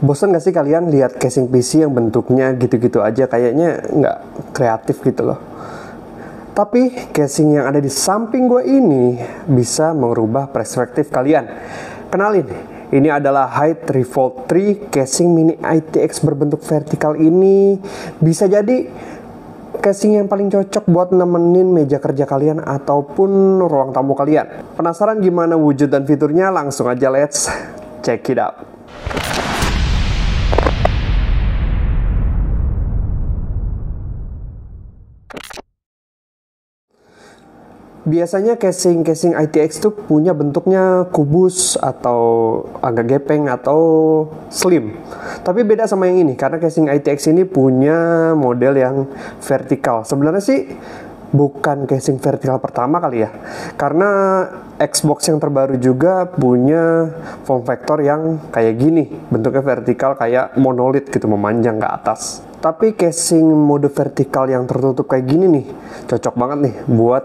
Bosan gak sih kalian lihat casing PC yang bentuknya gitu-gitu aja, kayaknya nggak kreatif gitu loh. Tapi casing yang ada di samping gue ini bisa merubah perspektif kalian. Kenalin, ini adalah Hyde Revolt 3 casing mini ITX berbentuk vertikal. Ini bisa jadi casing yang paling cocok buat nemenin meja kerja kalian ataupun ruang tamu kalian. Penasaran gimana wujud dan fiturnya? Langsung aja let's check it out. Biasanya casing ITX tuh punya bentuknya kubus atau agak gepeng atau slim. Tapi beda sama yang ini karena casing ITX ini punya model yang vertikal. Sebenarnya sih bukan casing vertikal pertama kali ya. Karena Xbox yang terbaru juga punya form factor yang kayak gini. Bentuknya vertikal kayak monolith gitu, memanjang ke atas. Tapi casing mode vertikal yang tertutup kayak gini nih cocok banget nih buat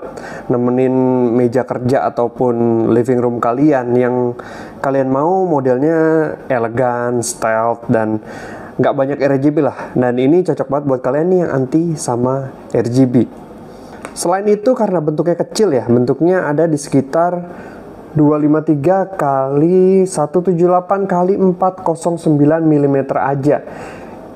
nemenin meja kerja ataupun living room kalian yang kalian mau modelnya elegan, stealth, dan nggak banyak RGB lah. Dan ini cocok banget buat kalian nih yang anti sama RGB. Selain itu karena bentuknya kecil ya, bentuknya ada di sekitar 253 kali 178 kali 409 mm aja.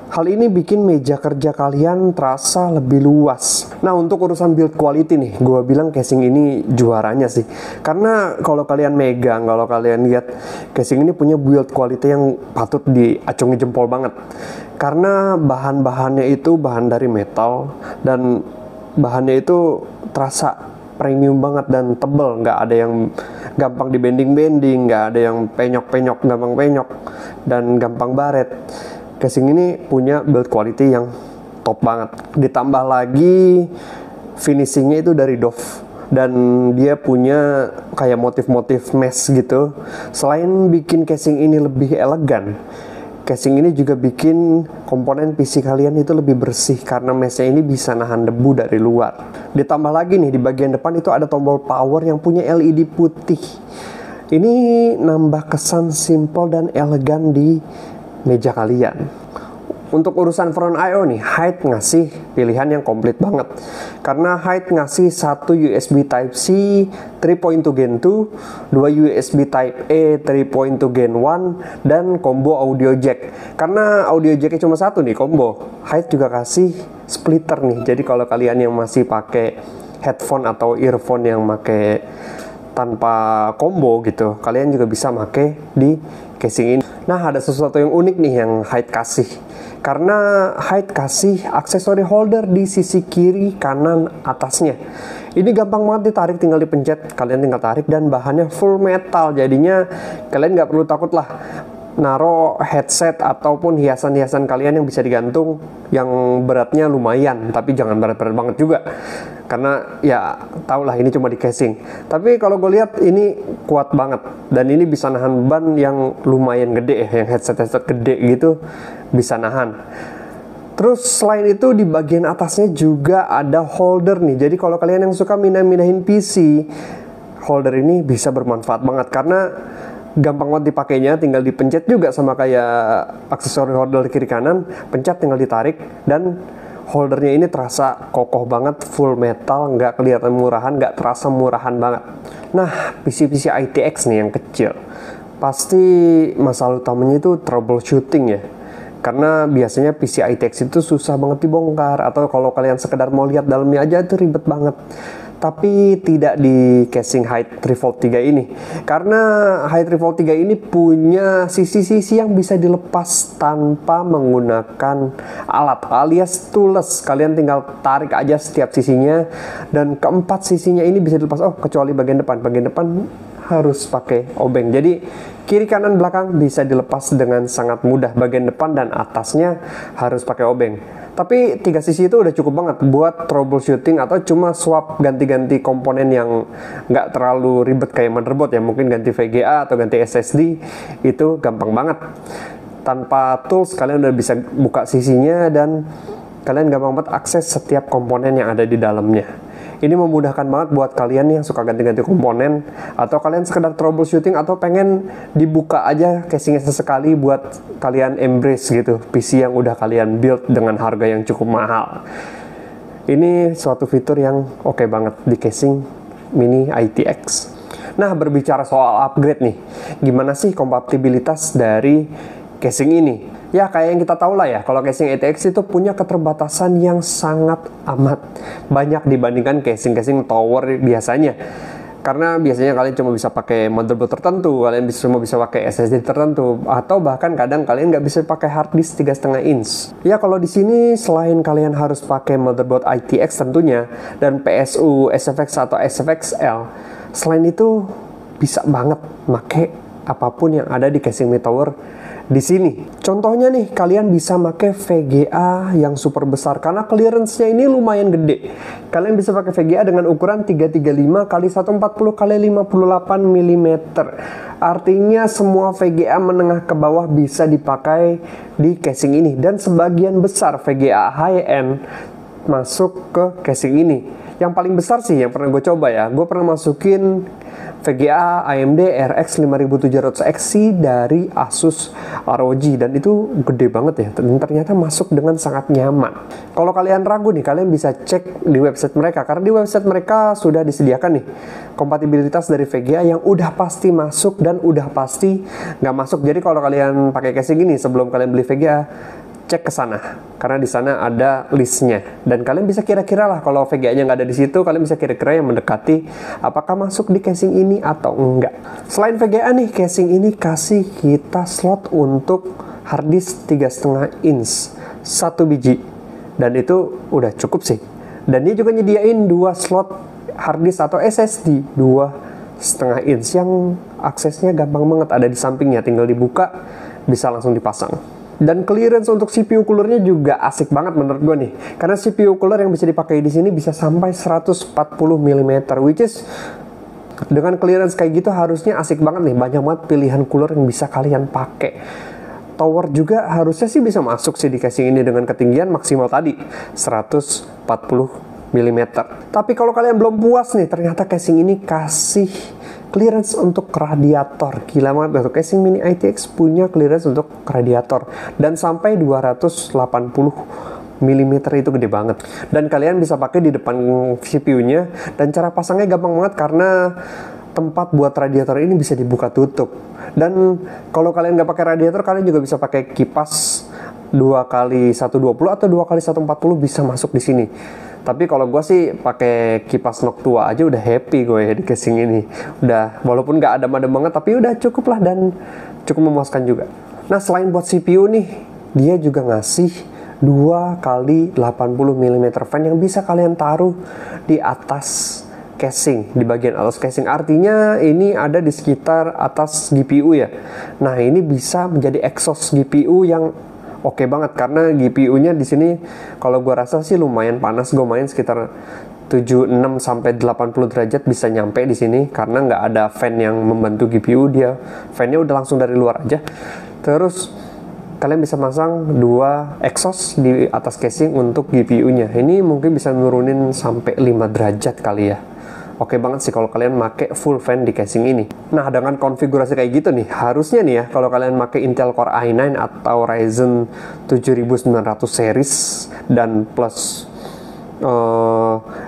Hal ini bikin meja kerja kalian terasa lebih luas. Nah, untuk urusan build quality nih, gue bilang casing ini juaranya sih. Karena kalau kalian megang, kalau kalian lihat, casing ini punya build quality yang patut diacungi jempol banget. Karena bahan-bahannya itu bahan dari metal, dan bahannya itu terasa premium banget dan tebel. Nggak ada yang gampang dibending-bending, nggak ada yang penyok-penyok, gampang penyok, dan gampang baret. Casing ini punya build quality yang top banget. Ditambah lagi finishingnya itu dari Dove, dan dia punya kayak motif-motif mesh gitu. Selain bikin casing ini lebih elegan, casing ini juga bikin komponen PC kalian itu lebih bersih karena meshnya ini bisa nahan debu dari luar. Ditambah lagi nih, di bagian depan itu ada tombol power yang punya LED putih. Ini nambah kesan simple dan elegan di meja kalian. Untuk urusan front I/O nih, Hyde ngasih pilihan yang komplit banget. Karena Hyde ngasih satu USB Type-C 3.2 Gen 2, 2 USB Type-A 3.2 Gen 1, dan combo audio jack. Karena audio jacknya cuma satu nih combo, Hyde juga kasih splitter nih. Jadi kalau kalian yang masih pakai headphone atau earphone yang pakai tanpa combo gitu, kalian juga bisa pakai di casing ini. Nah, ada sesuatu yang unik nih yang Hyde kasih. Karena Hyde kasih aksesori holder di sisi kiri kanan atasnya. Ini gampang banget ditarik, tinggal dipencet, kalian tinggal tarik, dan bahannya full metal. Jadinya kalian nggak perlu takut lah naro headset ataupun hiasan-hiasan kalian yang bisa digantung yang beratnya lumayan, tapi jangan berat-berat banget juga karena ya tau lah ini cuma di casing. Tapi kalau gue lihat ini kuat banget dan ini bisa nahan ban yang lumayan gede ya, yang headset gede gitu bisa nahan. Terus selain itu di bagian atasnya juga ada holder nih. Jadi kalau kalian yang suka mindah-mindahin PC, holder ini bisa bermanfaat banget karena gampang banget dipakainya, tinggal dipencet juga sama kayak aksesori holder kiri kanan, pencet tinggal ditarik, dan holdernya ini terasa kokoh banget, full metal, nggak kelihatan murahan, nggak terasa murahan banget. Nah, PC-PC ITX nih yang kecil, pasti masalah utamanya itu troubleshooting ya. Karena biasanya PC ITX itu susah banget dibongkar, atau kalau kalian sekedar mau lihat dalamnya aja itu ribet banget. Tapi tidak di casing Hyde Revolt 3 ini. Karena Hyde Revolt 3 ini punya sisi-sisi yang bisa dilepas tanpa menggunakan alat alias tools. Kalian tinggal tarik aja setiap sisinya, dan keempat sisinya ini bisa dilepas. Oh, kecuali bagian depan. Bagian depan harus pakai obeng. Jadi kiri kanan belakang bisa dilepas dengan sangat mudah. Bagian depan dan atasnya harus pakai obeng. Tapi tiga sisi itu udah cukup banget buat troubleshooting atau cuma swap ganti-ganti komponen yang nggak terlalu ribet kayak motherboard ya. Mungkin ganti VGA atau ganti SSD itu gampang banget. Tanpa tools kalian udah bisa buka sisinya dan kalian gampang banget akses setiap komponen yang ada di dalamnya. Ini memudahkan banget buat kalian yang suka ganti-ganti komponen, atau kalian sekedar troubleshooting, atau pengen dibuka aja casingnya sesekali buat kalian embrace gitu PC yang udah kalian build dengan harga yang cukup mahal. Ini suatu fitur yang oke banget di casing Mini ITX. Nah, berbicara soal upgrade nih, gimana sih kompatibilitas dari casing ini? Ya, kayak yang kita tahu lah ya, kalau casing ATX itu punya keterbatasan yang sangat amat banyak dibandingkan casing-casing tower biasanya. Karena biasanya kalian cuma bisa pakai motherboard tertentu, kalian cuma bisa pakai SSD tertentu, atau bahkan kadang kalian nggak bisa pakai hard disk 3,5 inch. Ya, kalau di sini selain kalian harus pakai motherboard ITX tentunya, dan PSU SFX atau SFXL, selain itu bisa banget pakai apapun yang ada di casing mid tower di sini. Contohnya nih, kalian bisa pakai VGA yang super besar karena clearance-nya ini lumayan gede. Kalian bisa pakai VGA dengan ukuran 335 x 140 x 58 mm. Artinya semua VGA menengah ke bawah bisa dipakai di casing ini, dan sebagian besar VGA high-end masuk ke casing ini. Yang paling besar sih yang pernah gue coba ya, gue pernah masukin VGA AMD RX 5700XT dari Asus ROG, dan itu gede banget ya, dan ternyata masuk dengan sangat nyaman. Kalau kalian ragu nih, kalian bisa cek di website mereka, karena di website mereka sudah disediakan nih kompatibilitas dari VGA yang udah pasti masuk dan udah pasti nggak masuk. Jadi kalau kalian pakai casing ini, sebelum kalian beli VGA, cek ke sana, karena di sana ada listnya, dan kalian bisa kira-kira lah, kalau VGA-nya nggak ada di situ, kalian bisa kira-kira yang mendekati apakah masuk di casing ini atau enggak. Selain VGA nih, casing ini kasih kita slot untuk hard disk 3,5 inch 1 biji, dan itu udah cukup sih. Dan dia juga nyediain 2 slot hard disk atau SSD 2,5 inch yang aksesnya gampang banget, ada di sampingnya, tinggal dibuka bisa langsung dipasang. Dan clearance untuk CPU coolernya juga asik banget menurut gue nih, karena CPU cooler yang bisa dipakai di sini bisa sampai 140 mm, which is dengan clearance kayak gitu harusnya asik banget nih, banyak banget pilihan cooler yang bisa kalian pakai. Tower juga harusnya sih bisa masuk sih di casing ini dengan ketinggian maksimal tadi 140 mm. Tapi kalau kalian belum puas nih, ternyata casing ini kasih clearance untuk radiator. Gila banget, untuk casing Mini ITX punya clearance untuk radiator, dan sampai 280 mm itu gede banget. Dan kalian bisa pakai di depan CPU-nya, dan cara pasangnya gampang banget karena tempat buat radiator ini bisa dibuka tutup. Dan kalau kalian nggak pakai radiator, kalian juga bisa pakai kipas 2x120 atau 2x140 bisa masuk di sini. Tapi kalau gue sih pakai kipas Noctua aja udah happy gue ya di casing ini. Udah, walaupun nggak adem-adem banget, tapi udah cukup lah dan cukup memuaskan juga. Nah, selain buat CPU nih, dia juga ngasih 2x80 mm fan yang bisa kalian taruh di atas casing, di bagian atas casing. Artinya ini ada di sekitar atas GPU ya. Nah, ini bisa menjadi exhaust GPU yang oke banget, karena GPU-nya di sini kalau gue rasa sih lumayan panas. Gue main sekitar 76 sampai 80 derajat bisa nyampe di sini, karena nggak ada fan yang membantu GPU, dia fan-nya udah langsung dari luar aja. Terus kalian bisa pasang 2 exhaust di atas casing untuk GPU-nya. Ini mungkin bisa nurunin sampai 5 derajat kali ya. Oke banget sih kalau kalian pakai full fan di casing ini. Nah, dengan konfigurasi kayak gitu nih, harusnya nih ya, kalau kalian pakai Intel Core i9 atau Ryzen 7900 series dan plus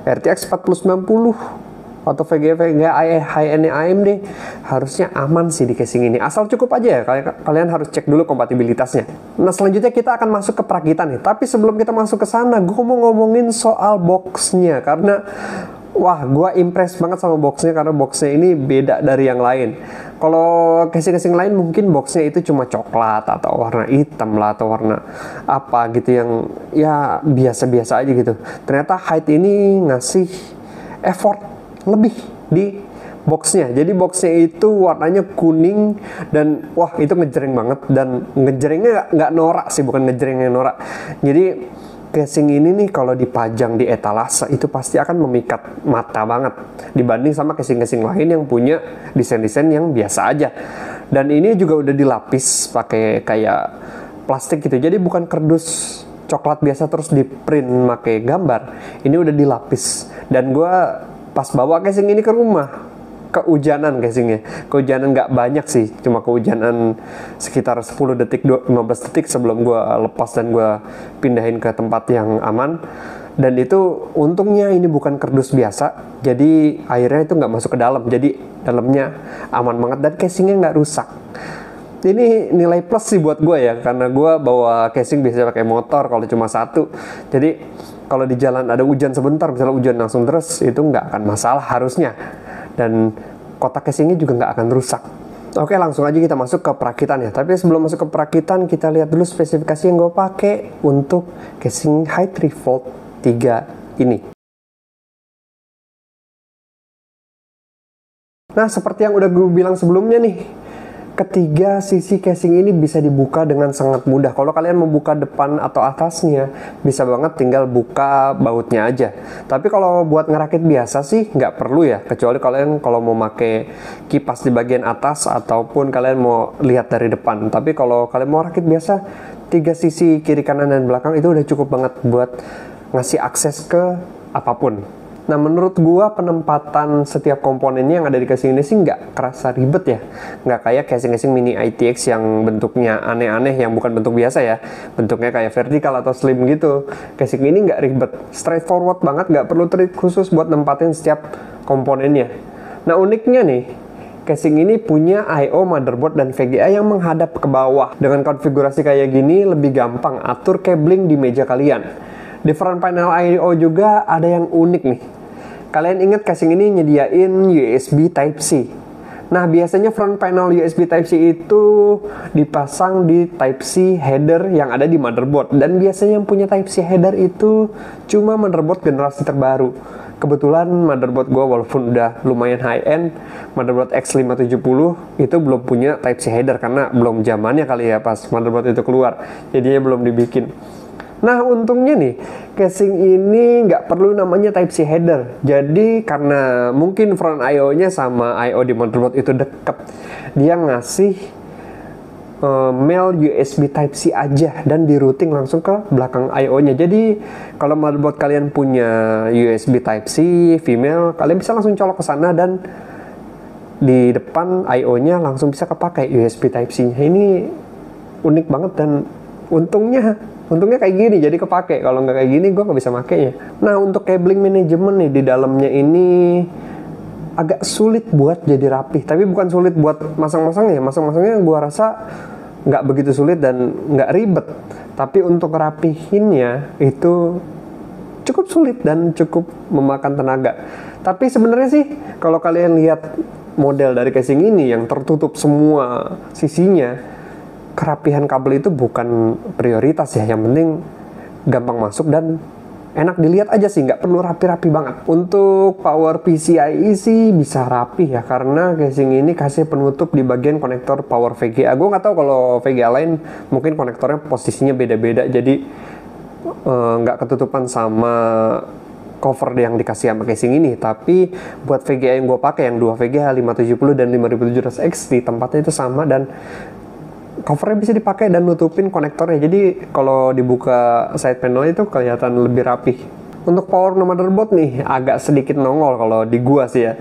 RTX 4090 atau VGA high-end AMD, harusnya aman sih di casing ini. Asal cukup aja ya, kalian harus cek dulu kompatibilitasnya. Nah, selanjutnya kita akan masuk ke perakitan nih. Tapi sebelum kita masuk ke sana, gue mau ngomongin soal boxnya, karena wah, gue impress banget sama boxnya, karena boxnya ini beda dari yang lain. Kalau casing-casing lain mungkin boxnya itu cuma coklat atau warna hitam lah, atau warna apa gitu yang ya biasa-biasa aja gitu. Ternyata Hyde ini ngasih effort lebih di boxnya. Jadi boxnya itu warnanya kuning, dan wah itu ngejreng banget, dan ngejrengnya nggak norak sih, bukan ngejrengnya norak. Jadi casing ini nih kalau dipajang di etalase itu pasti akan memikat mata banget dibanding sama casing-casing lain yang punya desain-desain yang biasa aja. Dan ini juga udah dilapis pakai kayak plastik gitu, jadi bukan kardus coklat biasa terus di print pakai gambar, ini udah dilapis. Dan gue pas bawa casing ini ke rumah, kehujanan casingnya, kehujanan nggak banyak sih, cuma kehujanan sekitar 10 detik 15 detik sebelum gue lepas dan gue pindahin ke tempat yang aman. Dan itu untungnya ini bukan kardus biasa, jadi airnya itu nggak masuk ke dalam, jadi dalamnya aman banget dan casingnya nggak rusak. Ini nilai plus sih buat gue ya, karena gue bawa casing biasanya pakai motor kalau cuma satu, jadi kalau di jalan ada hujan sebentar, misalnya hujan langsung terus, itu nggak akan masalah harusnya, dan kotak casingnya juga nggak akan rusak. Oke, langsung aja kita masuk ke perakitan ya. Tapi sebelum masuk ke perakitan, kita lihat dulu spesifikasi yang gue pakai untuk casing Hi3 Volt 3 ini. Nah, seperti yang udah gue bilang sebelumnya nih, ketiga sisi casing ini bisa dibuka dengan sangat mudah. Kalau kalian mau buka depan atau atasnya, bisa banget tinggal buka bautnya aja. Tapi kalau buat ngerakit biasa sih nggak perlu ya, kecuali kalian kalau mau pakai kipas di bagian atas ataupun kalian mau lihat dari depan. Tapi kalau kalian mau rakit biasa, tiga sisi kiri, kanan, dan belakang itu udah cukup banget buat ngasih akses ke apapun. Nah, menurut gua penempatan setiap komponennya yang ada di casing ini sih nggak kerasa ribet ya. Nggak kayak casing-casing mini ITX yang bentuknya aneh-aneh, yang bukan bentuk biasa ya. Bentuknya kayak vertikal atau slim gitu. Casing ini nggak ribet, straightforward banget, nggak perlu trik khusus buat nempatin setiap komponennya. Nah, uniknya nih, casing ini punya I/O motherboard dan VGA yang menghadap ke bawah. Dengan konfigurasi kayak gini, lebih gampang atur cabling di meja kalian. Di front panel I/O juga ada yang unik nih. Kalian ingat casing ini nyediain USB Type-C. Nah, biasanya front panel USB Type-C itu dipasang di Type-C header yang ada di motherboard. Dan biasanya yang punya Type-C header itu cuma motherboard generasi terbaru. Kebetulan motherboard gue walaupun udah lumayan high-end, motherboard X570 itu belum punya Type-C header karena belum zamannya kali ya pas motherboard itu keluar. Jadinya belum dibikin. Nah, untungnya nih, casing ini nggak perlu namanya Type-C header. Jadi, karena mungkin front I/O-nya sama I/O di motherboard itu deket, dia ngasih male USB Type-C aja dan di routing langsung ke belakang I/O-nya. Jadi, kalau motherboard kalian punya USB Type-C female, kalian bisa langsung colok ke sana dan di depan I/O-nya langsung bisa kepakai USB Type-C-nya. Ini unik banget dan untungnya kayak gini jadi kepake. Kalau nggak kayak gini gue nggak bisa makainya. Nah, untuk cabling management nih di dalamnya ini agak sulit buat jadi rapih, tapi bukan sulit buat masang-masangnya. Masang-masangnya gue rasa nggak begitu sulit dan nggak ribet, tapi untuk rapihinnya itu cukup sulit dan cukup memakan tenaga. Tapi sebenarnya sih kalau kalian lihat model dari casing ini yang tertutup semua sisinya, kerapihan kabel itu bukan prioritas ya. Yang penting gampang masuk dan enak dilihat aja sih, nggak perlu rapi-rapi banget. Untuk power PCIe sih bisa rapi ya, karena casing ini kasih penutup di bagian konektor power VGA. Gue nggak tahu kalau VGA lain mungkin konektornya posisinya beda-beda, jadi nggak ketutupan sama cover yang dikasih sama casing ini. Tapi buat VGA yang gue pakai, yang dua VGA 570 dan 5700X, di tempatnya itu sama dan covernya bisa dipakai dan nutupin konektornya. Jadi kalau dibuka side panel itu kelihatan lebih rapih. Untuk power motherboard nih agak sedikit nongol kalau di gua sih ya.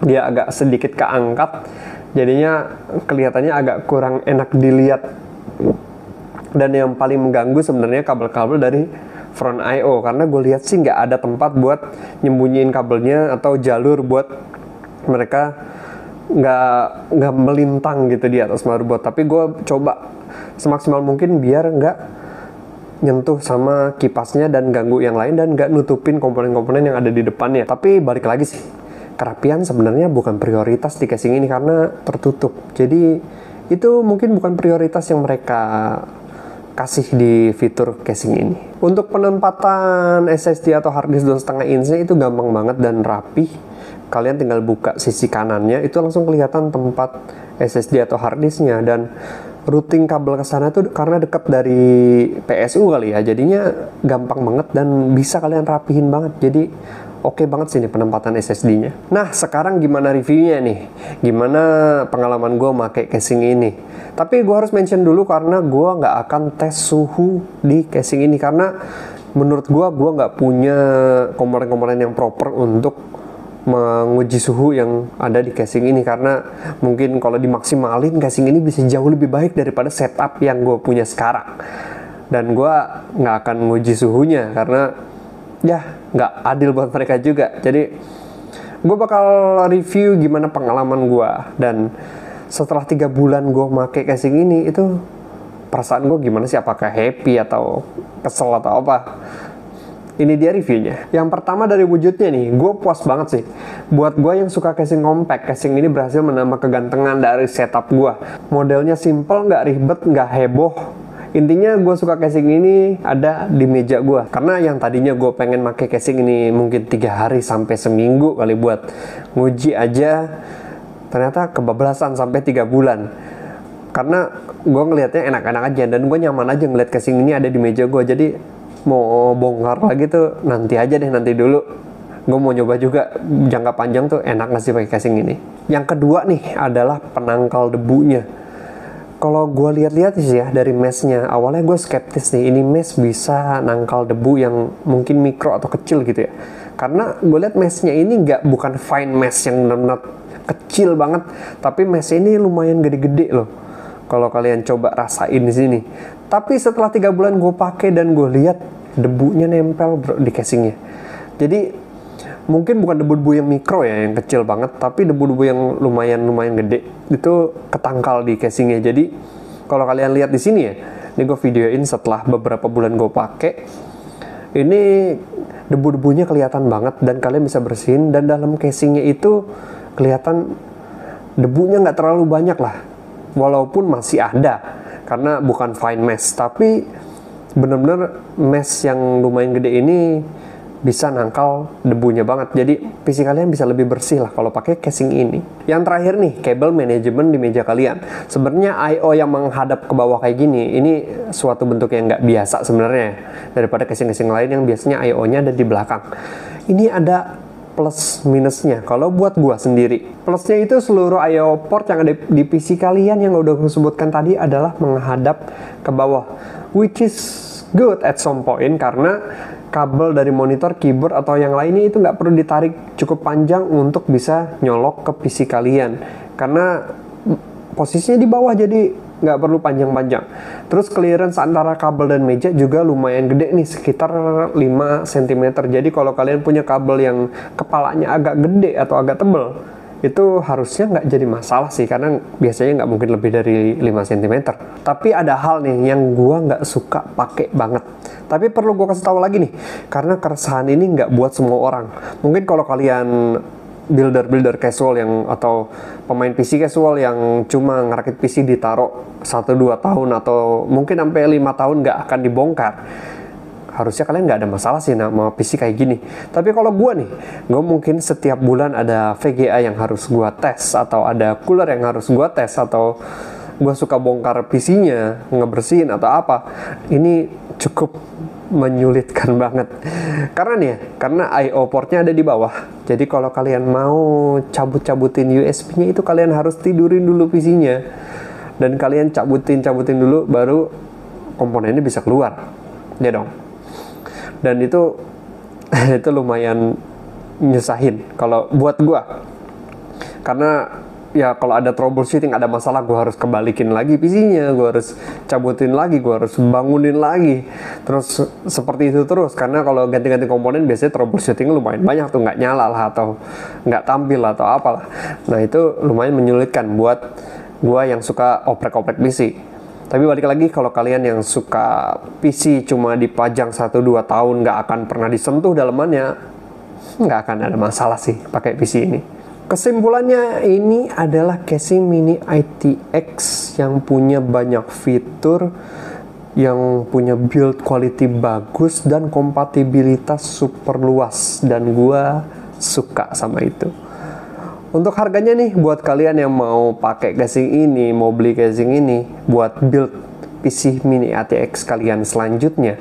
Dia agak sedikit keangkat, jadinya kelihatannya agak kurang enak dilihat. Dan yang paling mengganggu sebenarnya kabel-kabel dari front I/O, karena gue lihat sih nggak ada tempat buat nyembunyiin kabelnya atau jalur buat mereka nggak melintang gitu di atas motherboard. Tapi gue coba semaksimal mungkin biar nggak nyentuh sama kipasnya dan ganggu yang lain dan nggak nutupin komponen-komponen yang ada di depannya. Tapi balik lagi sih, kerapian sebenarnya bukan prioritas di casing ini karena tertutup. Jadi itu mungkin bukan prioritas yang mereka kasih di fitur casing ini. Untuk penempatan SSD atau hard disk 2,5 inch itu gampang banget dan rapih. Kalian tinggal buka sisi kanannya, itu langsung kelihatan tempat SSD atau hard disknya. Dan routing kabel ke sana tuh karena dekat dari PSU kali ya, jadinya gampang banget dan bisa kalian rapihin banget. Jadi oke banget sih nih penempatan SSD-nya. Nah, sekarang gimana reviewnya nih? Gimana pengalaman gue pakai casing ini? Tapi gue harus mention dulu karena gue nggak akan tes suhu di casing ini, karena menurut gue nggak punya komponen-komponen yang proper untuk menguji suhu yang ada di casing ini, karena mungkin kalau dimaksimalin casing ini bisa jauh lebih baik daripada setup yang gue punya sekarang. Dan gue nggak akan nguji suhunya karena ya nggak adil buat mereka juga. Jadi gue bakal review gimana pengalaman gue, dan setelah 3 bulan gue pakai casing ini, itu perasaan gue gimana sih, apakah happy atau kesel atau apa. Ini dia reviewnya. Yang pertama dari wujudnya nih, gue puas banget sih. Buat gue yang suka casing compact, casing ini berhasil menambah kegantengan dari setup gue. Modelnya simple, nggak ribet, nggak heboh. Intinya gue suka casing ini ada di meja gue. Karena yang tadinya gue pengen pakai casing ini mungkin 3 hari sampai seminggu kali buat nguji aja, ternyata kebablasan sampai 3 bulan. Karena gue ngelihatnya enak-enak aja, dan gue nyaman aja ngeliat casing ini ada di meja gue. Jadi mau bongkar lagi tuh nanti aja deh, nanti dulu. Gue mau nyoba juga jangka panjang tuh enak nggak sih pakai casing ini. Yang kedua nih adalah penangkal debunya. Kalau gue lihat-lihat sih ya dari meshnya, awalnya gue skeptis nih, ini mesh bisa nangkal debu yang mungkin mikro atau kecil gitu ya. Karena gue lihat meshnya ini bukan fine mesh yang benar-benar kecil banget, tapi mesh ini lumayan gede-gede loh. Kalau kalian coba rasain di sini. Tapi setelah 3 bulan gue pakai dan gue lihat debunya nempel bro di casingnya. Jadi mungkin bukan debu-debu yang mikro ya, yang kecil banget, tapi debu-debu yang lumayan gede itu ketangkal di casingnya. Jadi kalau kalian lihat di sini ya, ini gue videoin setelah beberapa bulan gue pakai. Ini debu-debunya kelihatan banget dan kalian bisa bersihin, dan dalam casingnya itu kelihatan debunya nggak terlalu banyak lah, walaupun masih ada karena bukan fine mesh, tapi bener-bener mesh yang lumayan gede ini bisa nangkal debunya banget. Jadi PC kalian bisa lebih bersih lah kalau pakai casing ini. Yang terakhir nih, kabel manajemen di meja kalian. Sebenarnya I/O yang menghadap ke bawah kayak gini, ini suatu bentuk yang nggak biasa sebenarnya daripada casing-casing lain yang biasanya I/O-nya ada di belakang. Ini ada plus minusnya. Kalau buat gua sendiri, plusnya itu seluruh I/O port yang ada di PC kalian yang udah gue sebutkan tadi adalah menghadap ke bawah, which is good at some point, karena kabel dari monitor, keyboard, atau yang lainnya itu nggak perlu ditarik cukup panjang untuk bisa nyolok ke PC kalian, karena posisinya di bawah, jadi nggak perlu panjang-panjang. Terus clearance antara kabel dan meja juga lumayan gede nih, sekitar 5 cm. Jadi kalau kalian punya kabel yang kepalanya agak gede atau agak tebel, itu harusnya nggak jadi masalah sih, karena biasanya nggak mungkin lebih dari 5 cm. Tapi ada hal nih yang gua nggak suka pakai banget. Tapi perlu gua kasih tahu lagi nih, karena keresahan ini nggak buat semua orang. Mungkin kalau kalian builder casual yang atau pemain PC casual yang cuma ngerakit PC ditaruh 1-2 tahun atau mungkin sampai 5 tahun nggak akan dibongkar, harusnya kalian nggak ada masalah sih sama PC kayak gini. Tapi kalau gue nih, gue mungkin setiap bulan ada VGA yang harus gue tes, atau ada cooler yang harus gue tes, atau gue suka bongkar PC-nya, ngebersihin atau apa. Ini cukup menyulitkan banget. Karena nih ya, karena I/O portnya ada di bawah. Jadi kalau kalian mau cabut-cabutin USB-nya itu kalian harus tidurin dulu PC-nya. Dan kalian cabutin dulu baru komponennya bisa keluar. Ya dong. Dan itu lumayan nyusahin kalau buat gua, karena ya kalau ada troubleshooting, ada masalah, gua harus kebalikin lagi PC-nya, gua harus cabutin lagi, gua harus bangunin lagi, terus seperti itu terus. Karena kalau ganti-ganti komponen biasanya troubleshooting lumayan banyak tuh, nggak nyala lah atau nggak tampil atau apalah. Nah itu lumayan menyulitkan buat gua yang suka oprek-oprek PC. Tapi balik lagi, kalau kalian yang suka PC cuma dipajang 1-2 tahun, nggak akan pernah disentuh dalamannya, nggak akan ada masalah sih pakai PC ini. Kesimpulannya, ini adalah casing mini ITX yang punya banyak fitur, yang punya build quality bagus, dan kompatibilitas super luas, dan gua suka sama itu. Untuk harganya nih, buat kalian yang mau pakai casing ini, mau beli casing ini buat build PC mini ATX kalian selanjutnya,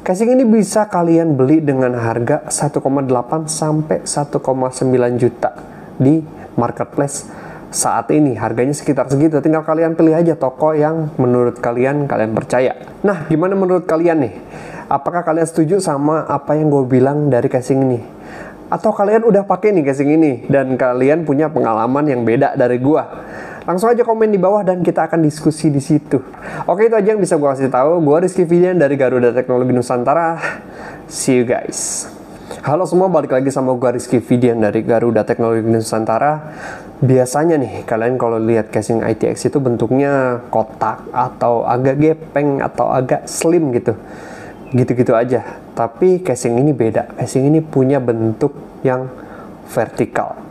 Casing ini bisa kalian beli dengan harga 1,8 sampai 1,9 juta di marketplace saat ini. Harganya sekitar segitu, tinggal kalian pilih aja toko yang menurut kalian percaya. Nah, gimana menurut kalian nih? Apakah kalian setuju sama apa yang gue bilang dari casing ini? Atau kalian udah pakai nih casing ini dan kalian punya pengalaman yang beda dari gua? Langsung aja komen di bawah dan kita akan diskusi di situ. Oke, itu aja yang bisa gua kasih tahu. Gua Rizky Fidian dari Garuda Teknologi Nusantara. See you guys. Halo semua, balik lagi sama gua Rizky Fidian dari Garuda Teknologi Nusantara. Biasanya nih, kalian kalau lihat casing ITX itu bentuknya kotak atau agak gepeng atau agak slim gitu. Gitu-gitu aja. Tapi casing ini beda. Casing ini punya bentuk yang vertikal.